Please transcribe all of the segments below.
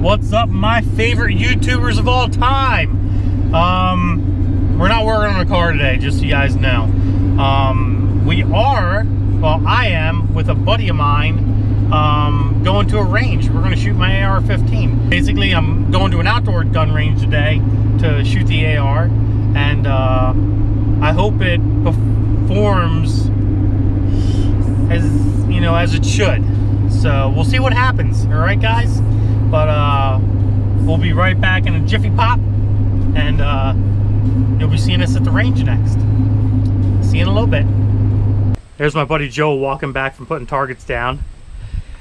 What's up, my favorite YouTubers of all time? We're not working on a car today, just so you guys know. We are, well, I am with a buddy of mine going to a range. We're going to shoot my AR15. Basically, I'm going to an outdoor gun range today to shoot the AR, and I hope it performs as, you know, as it should. So we'll see what happens. All right, guys. But we'll be right back in a jiffy pop, and you'll be seeing us at the range next. See you in a little bit. There's my buddy Joe walking back from putting targets down,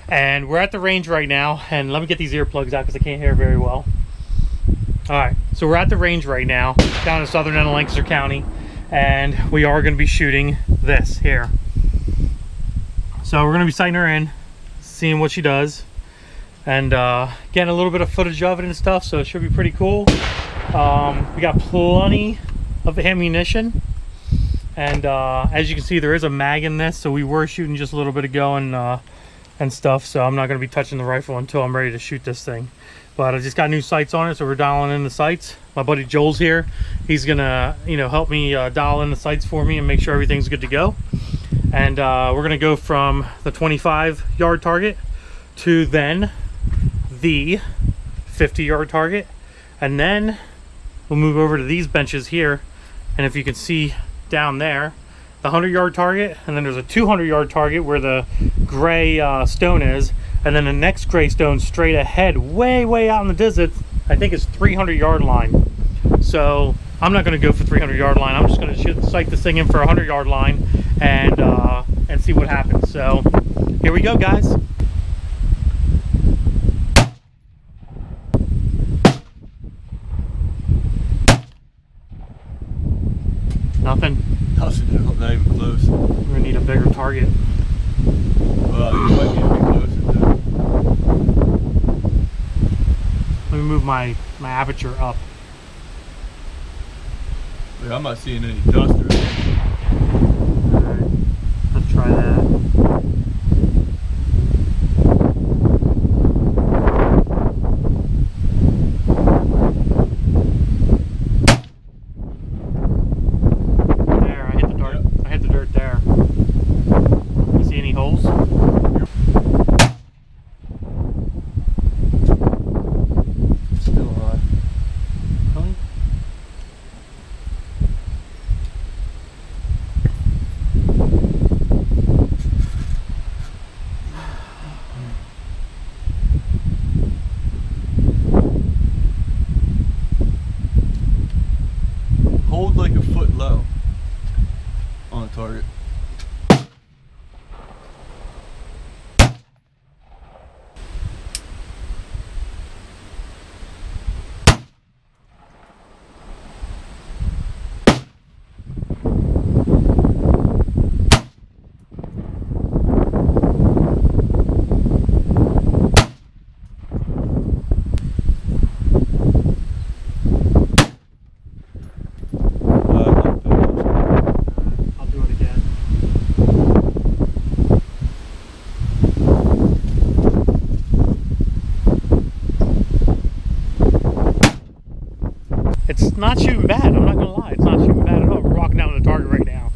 and we're at the range right now. And let me get these earplugs out because I can't hear very well. All right, so we're at the range right now down in the southern end of Lancaster County, and we are going to be shooting this here. So we're going to be sighting her in, seeing what she does, and getting a little bit of footage of it and stuff, so it should be pretty cool. We got plenty of ammunition, and as you can see, there is a mag in this, so we were shooting just a little bit ago and stuff, so I'm not going to be touching the rifle until I'm ready to shoot this thing. But I just got new sights on it, so we're dialing in the sights. My buddy Joel's here. He's gonna, you know, help me dial in the sights for me and make sure everything's good to go. And we're gonna go from the 25-yard target to then the 50-yard target, and then we'll move over to these benches here, and if you can see down there, the 100-yard target, and then there's a 200-yard target where the gray stone is, and then the next gray stone straight ahead, way out in the distance, I think it's 300-yard line. So I'm not going to go for 300-yard line. I'm just going to sight this thing in for a 100-yard line and see what happens. So here we go, guys. Nothing. Nothing, not even close. We're gonna need a bigger target. Well, you might be a bit closer though. Let me move my aperture up. Wait, I'm not seeing any dust or anything. Alright, let's try that. Hold like a foot low on the target. It's not shooting bad, I'm not gonna lie, it's not shooting bad at all. We're walking down to the target right now,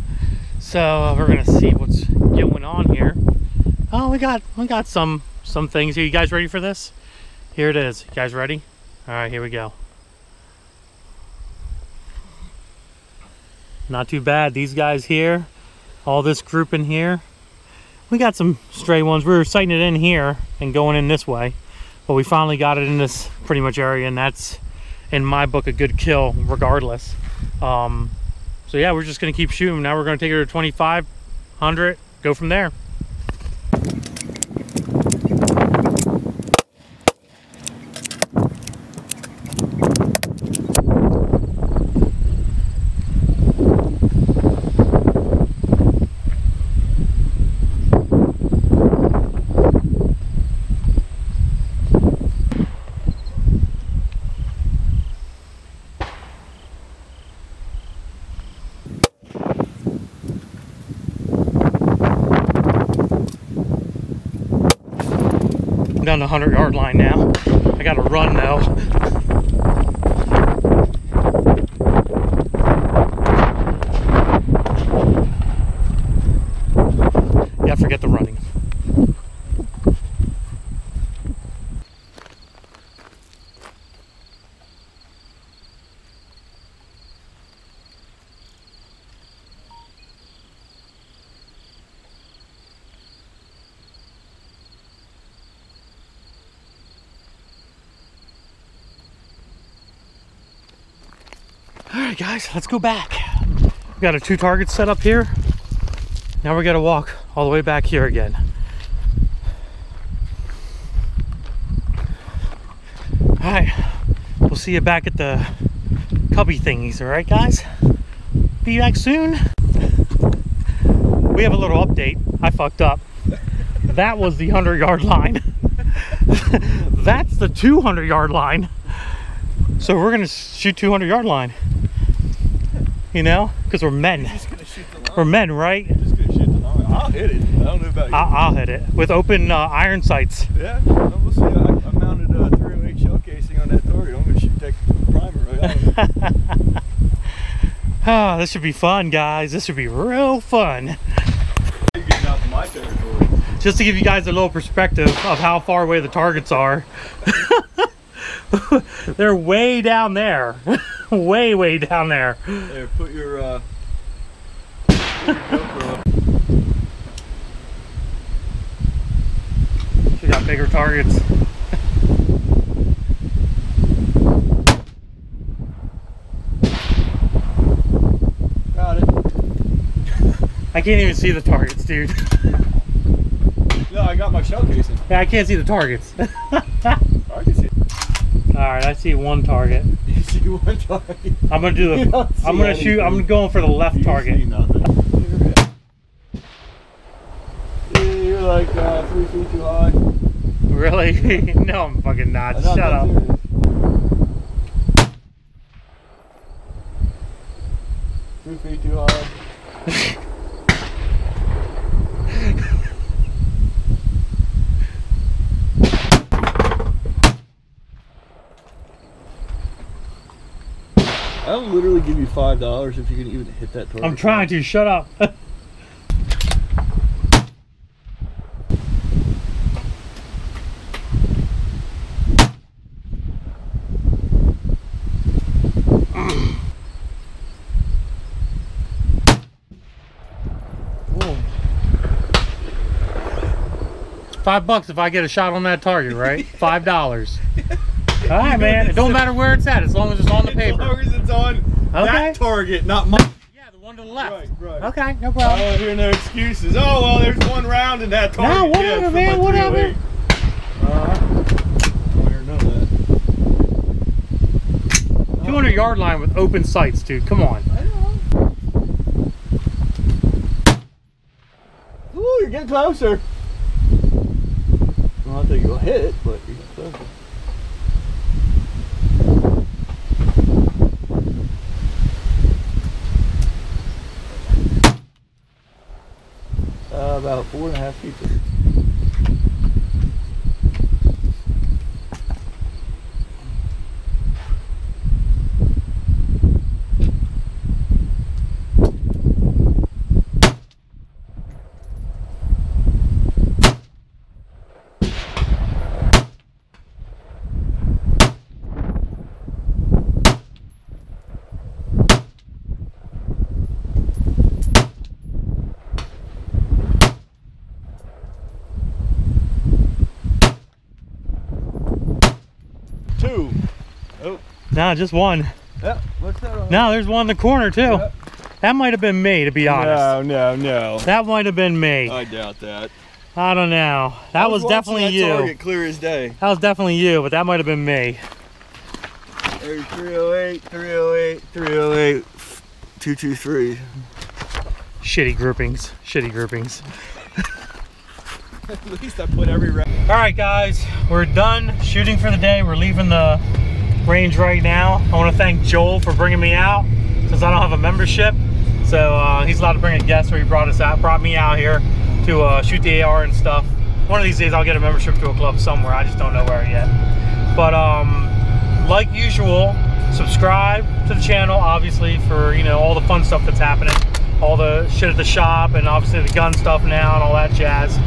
so we're gonna see what's going on here. Oh, we got some things here. You guys ready for this? Here it is. You guys ready? All right, here we go. Not too bad. These guys here, all this group in here, we got some stray ones. We were sighting it in here and going in this way, but we finally got it in this pretty much area, and that's, in my book, a good kill regardless. So yeah, we're just gonna keep shooting. Now we're gonna take her to 25, 100, go from there. down the 100-yard line now. I gotta run though. Yeah, forget the running. Alright guys, let's go back. We got our 2 targets set up here. Now we gotta walk all the way back here again. Alright, we'll see you back at the cubby thingies, alright guys? Be back soon. We have a little update. I fucked up. That was the 100-yard line. That's the 200-yard line. So we're gonna shoot 200-yard line. You know, because we're men. We're men, right? I'm just gonna shoot the line. I'll hit it. I don't know about you. I'll hit it with open iron sights. Yeah, we'll see. I mounted a 308 shell casing on that target. I'm gonna shoot that primer right out. Oh, this should be fun, guys. This should be real fun. You're getting out to my territory. Just to give you guys a little perspective of how far away the targets are. They're way down there. way down there. There, put your GoPro up. She got bigger targets. Got it. I can't even see the targets, dude. No, I got my shell casing. Yeah, I can't see the targets. I can see it. Alright, I see one target. You see one target. I'm gonna do the I'm gonna shoot, I'm going for the left target. See nothing. You're like 3 feet too high. Really? No, I'm fucking not. Shut up. Serious. 3 feet too high. I'll literally give you $5 if you can even hit that target. I'm trying to. Shut up. $5 if I get a shot on that target, right? $5. All right, man. It don't matter where it's at, as long as it's on the paper. As long as it's on that target, not mine. Yeah, the one to the left. Right. Okay, no I problem. don't hear no excuses. Oh well, there's one round in that target. No, whatever, man. Whatever. I don't hear none of that. 200-yard line with open sights, dude. Come on. I know. Ooh, you're getting closer. I don't think you'll hit it, but you're getting closer. About 4.5 feet. Nah, just one. Yep. What's that on? No, there's one in the corner too. Yep. That might have been me, to be honest. No. That might have been me. I doubt that. I don't know. That was definitely you. Target clear as day. That was definitely you, but that might have been me. There's 308, 308, 308, 223. Shitty groupings. Shitty groupings. At least I put every round. All right, guys, we're done shooting for the day. We're leaving the range right now. I want to thank Joel for bringing me out, since I don't have a membership. So he's allowed to bring a guest, so he brought me out here to shoot the AR and stuff. I one of these days I'll get a membership to a club somewhere. I just don't know where yet. But like usual, subscribe to the channel, obviously, for, you know, all the fun stuff that's happening, all the shit at the shop, and obviously the gun stuff now and all that jazz.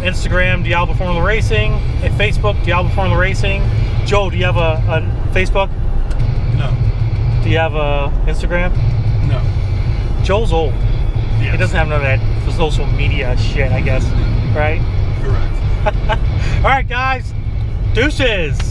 Instagram, Diablo Formula Racing, and Facebook, Diablo Formula Racing. Joe, do you have a Facebook? No. Do you have a Instagram? No. Joel's old. Yes. He doesn't have none of that social media shit, I guess, right? Correct. All right, guys, deuces.